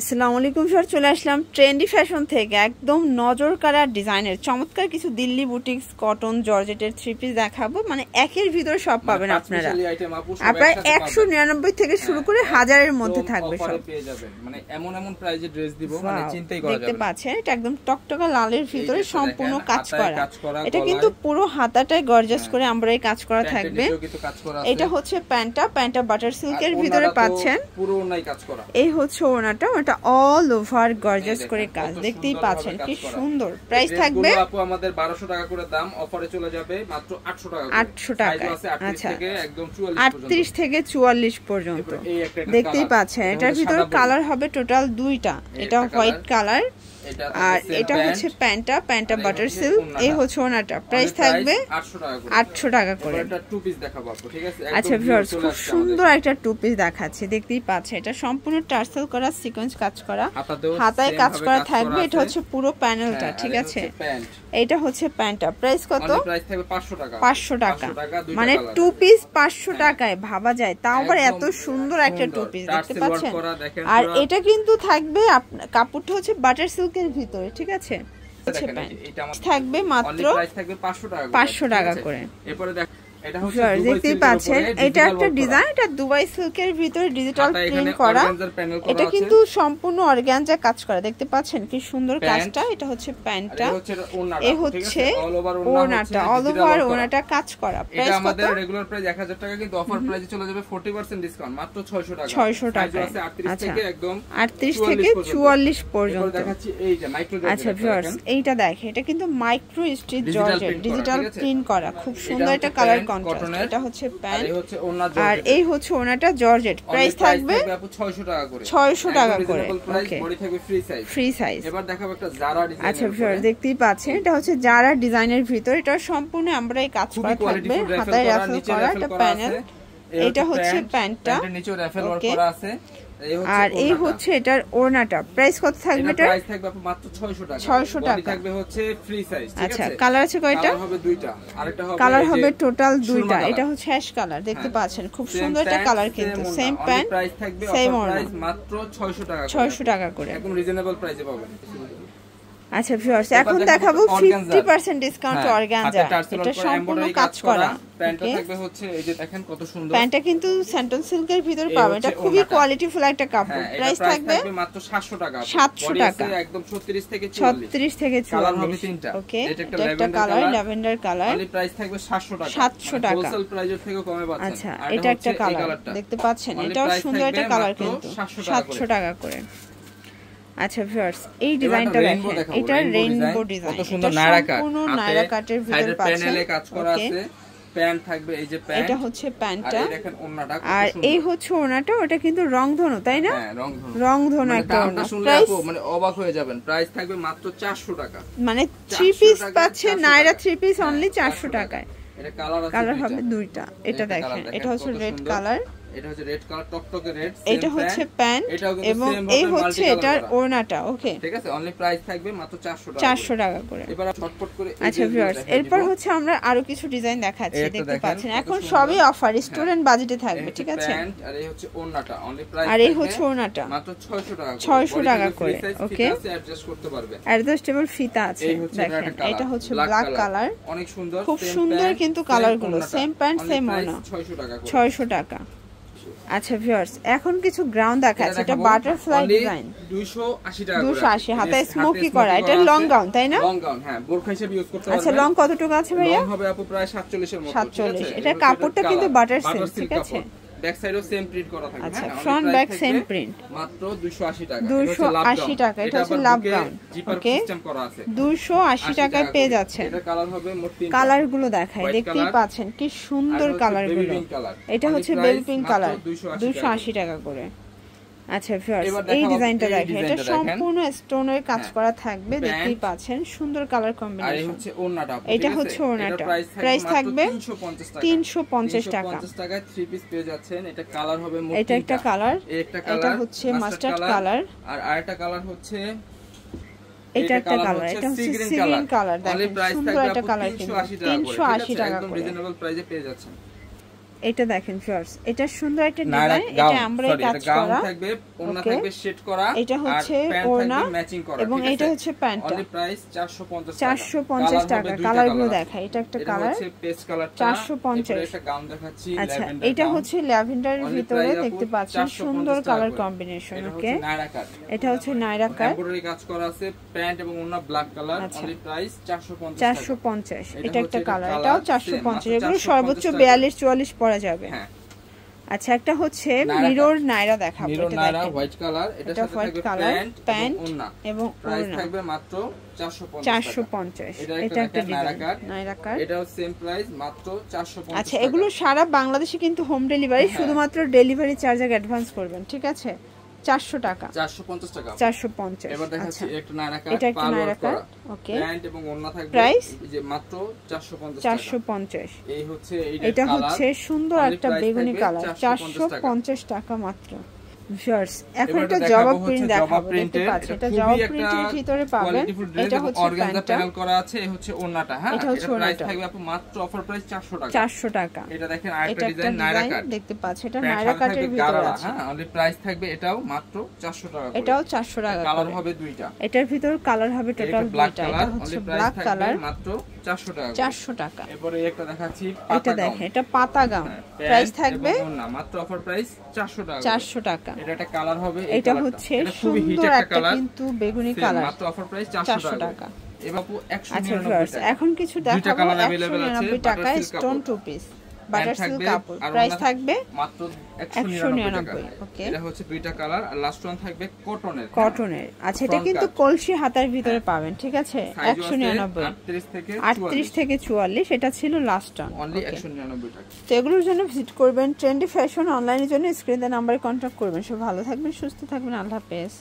আসসালামু আলাইকুম স্যার, চলে আসলাম ট্রেন্ডি ফ্যাশন থেকে একদম নজর কাড়া ডিজাইনের চমৎকার কিছু দিল্লি বুটিক্স কটন জর্জেটের থ্রি পিস দেখাবো। মানে একের ভিতর সব পাবেন আপনারা। প্রায় 199 থেকে শুরু করে হাজারের মধ্যে থাকবে সব পেয়ে যাবেন। মানে এমন এমন প্রাইজে ড্রেস দিব মানে চিন্তাই করা যাবে না। দেখতে পাচ্ছেন এটা একদম টকটকা লালের ভিতরে সম্পূর্ণ কাজ করা। এটা কিন্তু পুরো হাতাটায় গর্জাস করে এমব্রয়ডারি কাজ করা থাকবে। এটা হচ্ছে প্যান্টটা বাটার সিল্কের ভিতরে পাচ্ছেন, পুরো ওনাই কাজ করা। এই হচ্ছে ওনাটা, এটা অল ওভার গর্জাস করে কাজ, দেখতেই পাচ্ছেন কি সুন্দর। প্রাইস থাকবে আপু আমাদের 1200 টাকা করে দাম, অফারে চলে যাবে মাত্র 800 টাকা। 800 টাকা। আচ্ছা, থেকে একদম 38 থেকে 44 পর্যন্ত দেখতেই পাচ্ছেন। এটার ভিতর কালার হবে টোটাল দুইটা, এটা হোয়াইট কালার আর এটা হচ্ছে প্যান্টটা বাটার সিল্ক, এই হচ্ছে ওনাটা। প্রাইস থাকবে 800 টাকা করে। এটা টু পিস দেখাবো আপু, ঠিক আছে? আচ্ছা ভিউয়ার্স, খুব সুন্দর একটা টু পিস দেখাচ্ছি, দেখতেই পাচ্ছেন। এটা সম্পূর্ণ টার্সেল করা, সিকোয়েন্স কাজ করা, হাতায় কাজ করা থাকবে। এটা হচ্ছে পুরো প্যানেলটা, ঠিক আছে? এটা হচ্ছে প্যান্টটা। প্রাইস কত? প্রাইস থাকবে 500 টাকা। 500 টাকা, মানে টু পিস 500 টাকায় ভাবা যায়, তাও আবার এত সুন্দর একটা টু পিস, দেখতে পাচ্ছেন? আর এটা কিন্তু থাকবে কাপড়টা হচ্ছে বাটার সিল্কের ভিতরে, ঠিক আছে? থাকবে মাত্র 500 টাকা করে। এরপরে দেখ, এটা হচ্ছে দেখতেই পাচ্ছেন, এটা একটা ডিজাইন, এটা দুবাই সিল্কের ভিতরে ডিজিটাল প্রিন্ট করা। এটা কিন্তু সম্পূর্ণ অর্গানজা কাজ করা, দেখতে পাচ্ছেন কি সুন্দর কাজটা। এটা হচ্ছে প্যান্টটা, এই হচ্ছে ওড়নাটা, অল ওভার ওড়নাটা কাজ করা। প্রাইস আমাদের রেগুলার প্রাইস 1000 টাকা, কিন্তু অফার প্রাইসে চলে যাবে 40% ডিসকাউন্ট, মাত্র 600 টাকা। 600 টাকা। আচ্ছা, থেকে একদম 38 থেকে 44 পর্যন্ত দেখাচ্ছি। এই যে মাইক্রো জর্জেট। আচ্ছা ভিউয়ার্স, এইটা দেখেন, এটা কিন্তু micro stitch georgette digital print করা, খুব সুন্দর একটা কালার কন্ট্রাস্ট। এটা হচ্ছে প্যান্ট আর এই হচ্ছে ওনাটা জর্জেট। প্রাইস থাকবে 600 টাকা করে। 600 টাকা করে। ওকে, বডি থাকবে ফ্রি সাইজ। Free size. এবার দেখাবো একটা জারা ডিজাইন। আচ্ছা ভিউয়ার্স, দেখতেই পাচ্ছেন, এটা হচ্ছে জারা ডিজাইনের ভিতর, এটা সম্পূর্ণ এমব্রয়ডারি কাজ করা থাকবে, হাতায় রাফেল করা একটা প্যানেল। এটা হচ্ছে প্যান্টটা, নিচে রাফেল ওয়ার্ক করা আছে। আর এই হচ্ছে এটার ওড়নাটা। প্রাইস কত থাকবে? এটা প্রাইস থাকবে মাত্র 600 টাকা। 600 টাকা। বডি থাকবে হচ্ছে ফ্রি সাইজ, ঠিক আছে? আচ্ছা, কালার আছে কয়টা? কালার হবে দুইটা, আরেকটা হবে কালার হবে টোটাল দুইটা। এটা হচ্ছে অ্যাশ কালার, দেখতে পাচ্ছেন, খুব সুন্দর একটা কালার, কিন্তু সেম প্যান্ট প্রাইস থাকবে সেম অফার ওড়না, প্রাইস মাত্র 600 টাকা। 600 টাকা করে, একদম রিজনেবল প্রাইসে পাবেন। আচ্ছা ভিউয়ার্স, এখন দেখাবো 50% ডিসকাউন্ট অর্গানজা। এটা সম্পূর্ণ কাজ করা। প্যান্টটা থাকবে হচ্ছে এই যে দেখেন কত সুন্দর। প্যান্টটা কিন্তু স্যান্টন সিল্কের ভিতর পাবেন, এটা খুবই কোয়ালিটিফুল একটা কাপড়। প্রাইস থাকবে মাত্র 700 টাকা। 700 টাকা, একদম 36 থেকে 44। 36 থেকে 44। কালার হবে তিনটা। ওকে, এটা একটা colour, lavender colour. Only price থাকবে 700 টাকা। 700 টাকা, হোলসেল প্রাইসের থেকে কমে পাচ্ছেন। আচ্ছা, এটা একটা কালার, দেখতে পাচ্ছেন, এটাও সুন্দর একটা কালার, কিন্তু 700 টাকা করে। আচ্ছা ভিউয়ার্স, এই ডিজাইনটা দেখেন, এটা রেইনবো ডিজাইন, কত সুন্দর নায়রা কাট, সম্পূর্ণ নায়রা কাটের ভিতর পাচ্ছেন। প্যানেলে কাজ করা আছে। প্যান্ট থাকবে, এই যে প্যান্ট, এটা হচ্ছে প্যান্টটা, আর দেখেন ওন্নাটা, আর এই হচ্ছে ওন্নাটা। ওটা কিন্তু রংধনু, তাই না? হ্যাঁ, রংধনু একটা ওন্না। প্রাইস মানে অবাক হয়ে যাবেন, প্রাইস থাকবে মাত্র 400 টাকা। মানে 3 পিস পাচ্ছে নায়রা, 3 পিস অনলি 400 টাকায়। এটা কালার আছে, কালার হবে দুইটা। এটা দেখেন, এটা হচ্ছে রেড কালার, এটা হচ্ছে রেড কালার, টকটকে রেড। এটা হচ্ছে প্যান্ট এবং এই হচ্ছে এটার ওড়নাটা। ওকে, ঠিক আছে? অনলি প্রাইস থাকবে মাত্র 400 টাকা। 400 টাকা করে। এবার ছটপট করে আচ্ছা ভিউয়ার্স, এরপর হচ্ছে আমরা আরো কিছু ডিজাইন দেখাচ্ছি, দেখতে পাচ্ছেন। এখন সবই অফার, স্টুডেন্ট বাজেটে থাকবে, ঠিক আছে? প্যান্ট আর এই হচ্ছে ওড়নাটা, অনলি প্রাইস আর এই হচ্ছে ওড়নাটা মাত্র 600 টাকা। 600 টাকা করে। ওকে, অ্যাডজাস্ট করতে পারবে, অ্যাডজাস্টেবল ফিতা আছে। দেখেন, এটা হচ্ছে ব্ল্যাক কালার, অনেক সুন্দর, খুব সুন্দর কিন্তু কালারগুলো। সেম প্যান্ট সেম ওড়না, 600 টাকা। 600 টাকা। আচ্ছা ভিউয়ার্স, এখন কিছু গ্রাউন্ড দেখাচ্ছে, এটা বাটারফ্লাই ডিজাইন, 280 টাকা করে। 280, হাতে স্মোকি করা। এটা লং গাউন, তাই না? লং গাউন, হ্যাঁ, বোরখা হিসেবে ইউজ করতে পারবেন। আচ্ছা, লং কতটুকু আছে ভাইয়া? লং হবে আপু প্রায় 47 এর মতো, 47। এটা কাপড়টা কিন্তু বাটার সিল্ক, ঠিক আছে? ব্যাক সাইডও সেম প্রিন্ট করা থাকবে। আচ্ছা, ফ্রন্ট ব্যাক সেম প্রিন্ট, মাত্র 280 টাকা। 280 টাকা। এটা হচ্ছে লাভ গাউন। ওকে, 280 টাকায় পেয়ে যাচ্ছেন। এটা কালার হবে মোট 3টা। কালারগুলো দেখাই, দেখতেই পাচ্ছেন কি সুন্দর কালারগুলো। এটা হচ্ছে বেবি পিঙ্ক কালার, 280 টাকা করে। আচ্ছা ভিউয়ার্স, এই ডিজাইনটা দেখেন, এটা সম্পূর্ণ স্টোনের কাজ করা থাকবে, দেখতেই পাচ্ছেন, সুন্দর কালার কম্বিনেশন। আর এই হচ্ছে ওড়নাটা, এটা হচ্ছে ওড়নাটা। প্রাইস থাকবে 350 টাকা। 350 টাকায় 3 পিস পেয়ে যাচ্ছেন। এটা কালার হবে মোট 3টা। এটা একটা কালার, এটা হচ্ছে মাস্টার্ড কালার, আর আরেকটা কালার হচ্ছে এটা একটা কালার, এটা হচ্ছে সি গ্রিন কালার। দেখেন, সুন্দর একটা কালার, কিন্তু 380 টাকা করে। একদম রিজনেবল প্রাইসে পেয়ে যাচ্ছেন। এটা দেখেন ভিউয়ার্স, এটা সুন্দর একটা ডিজাইন, এটা এমব্রয়ডারি কাজ করা থাকবে, ওন্না থাকবে শেড করা, এটা হচ্ছে ওড়না ম্যাচিং করা এবং এটা হচ্ছে প্যান্টটা। অনলি প্রাইস 450 টাকা। 450 টাকা। কালারগুলো দেখাই, এটা একটা কালার, এটা হচ্ছে পেস্ট কালারটা, 450। একটা গাউন দেখাচ্ছি, আচ্ছা এটা হচ্ছে ল্যাভেন্ডারের ভিতরে দেখতে পাচ্ছেন সুন্দর কালার কম্বিনেশন। ওকে, এটা হচ্ছে নায়রা কাট, এমব্রয়ডারি কাজ করা আছে, প্যান্ট এবং ওন্না ব্ল্যাক কালার, অনলি প্রাইস 450 টাকা। 450। এটা একটা কালার, এটাও 450। এগুলো সর্বোচ্চ 42-44 পরা যাবে। হ্যাঁ। আচ্ছা একটা হচ্ছে মিরর নায়রা দেখাবো, এটা নায়রা হোয়াইট কালার, এটা সাথে থাকবে প্যান্ট এবং প্রাইস ওড়না, থাকবে মাত্র 450 450। এটা একটা নায়রা কাট, এটাও সেম প্রাইস মাত্র 450 আচ্ছা এগুলো সারা বাংলাদেশে কিন্তু হোম ডেলিভারি, শুধুমাত্র ডেলিভারি চার্জ আগে অ্যাডভান্স করবেন, ঠিক আছে? 400 টাকা, 450 টাকা, 450। এবার দেখাচ্ছি একটা নায়রা কাট, এটা একটা নায়রা কাট। ওকে, প্যান্ট এবং ওড়না থাকবে, প্রাইস এই যে মাত্র 450 টাকা। 450। এই হচ্ছে এটা হচ্ছে সুন্দর একটা বেগুনি কালার, 450 টাকা মাত্র। ভিউয়ার্স এখন একটা জবা প্রিন্ট দেখাবো, দেখতে পাচ্ছেন এটা জবা প্রিন্টের ভিতরে পাবেন। এটা হচ্ছে অর্গানজা প্যানেল করা আছে, এই হচ্ছে ওড়নাটা। হ্যাঁ, এটা প্রাইস থাকবে আপু মাত্র অফার প্রাইস 400 টাকা। 400 টাকা। এটা দেখেন আরেকটা ডিজাইন নায়রা কাট দেখতে পাচ্ছেন, এটা নায়রা কাটের ভিতরে আছে। হ্যাঁ, অনলি প্রাইস থাকবে এটাও মাত্র 400 টাকা করে। এটাও 400 টাকা। কালার হবে দুইটা, এটার ভিতর কালার হবে টোটাল দুইটা। এটা হচ্ছে ব্ল্যাক কালার, মাত্র 400 টাকা। 400 টাকা। এরপরে একটা দেখাচ্ছি এটা দেখেন, এটা পাতা গাউন, প্রাইস থাকবে না মাত্র অফার প্রাইস 400 টাকা। 400 টাকা। এটা একটা কালার হবে, এটা হচ্ছে সুন্দর একটা কিন্তু বেগুনি কালার, মাত্র অফার প্রাইস 400 টাকা। এবাপু 199 টাকা। এখন কিছু দেখাবো 199 টাকায় stone two piece butter silk কাপড়, প্রাইস থাকবে মাত্র 199। ওকে, এটা হচ্ছে দুইটা কালার, আর লাস্ট ওয়ান থাকবে কটনের। আচ্ছা এটা কিন্তু কলসি হাতার ভিতরে পাবেন, ঠিক আছে? 199, 38 থেকে 44। এটা ছিল লাস্ট ওয়ান, অনলি 199 টাকা। তো এগুলোর জন্য ভিজিট করবেন ট্রেন্ডি ফ্যাশন অনলাইনের জন্য স্ক্রিনে নাম্বারে কন্ট্যাক্ট করবেন। সব ভালো থাকবেন, সুস্থ থাকবেন, আল্লাহ হাফেজ।